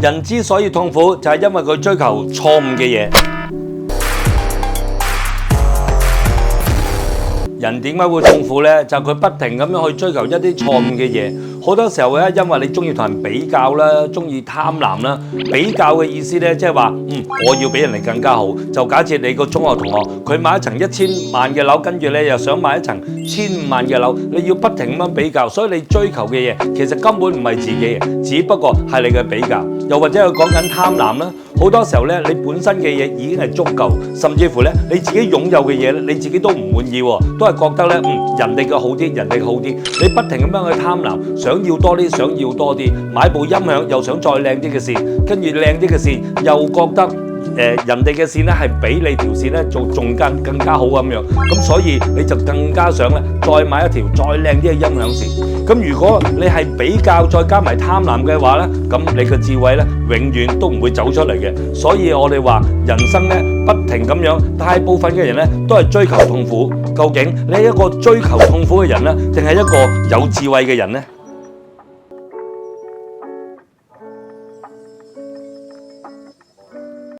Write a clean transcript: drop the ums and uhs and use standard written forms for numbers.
人之所以痛苦，就係因為佢追求錯誤嘅嘢。人點解會痛苦呢？就係佢不停咁樣去追求一啲錯誤嘅嘢。好多時候咧，因為你中意同人比較啦，中意貪婪啦。比較嘅意思咧，即係話，我要比人哋更加好。就假設你個中學同學，佢買一層1000萬嘅樓，跟住你又想買一層1500萬嘅樓，你要不停咁樣比較。所以你追求嘅嘢，其實根本唔係自己嘅，只不過係你嘅比較。又或者佢講緊貪婪啦，好多時候咧，你本身嘅嘢已經係足夠，甚至乎咧，你自己擁有嘅嘢咧，你自己都唔滿意喎，都係覺得咧，人哋嘅好啲，人哋嘅好啲，你不停咁樣去貪婪，想要多啲，想要多啲，買部音響又想再靚啲嘅線，跟住靚啲嘅線又覺得人哋嘅線咧係比你條線咧仲更加好咁樣，咁所以你就更加想咧再買一條再靚啲嘅音響線。咁如果你係比較再加埋貪婪嘅話咧，咁你嘅智慧咧永遠都唔會走出嚟嘅。所以我哋話人生咧不停咁樣，大部分嘅人咧都係追求痛苦。究竟你係一個追求痛苦嘅人咧，定係一個有智慧嘅人呢？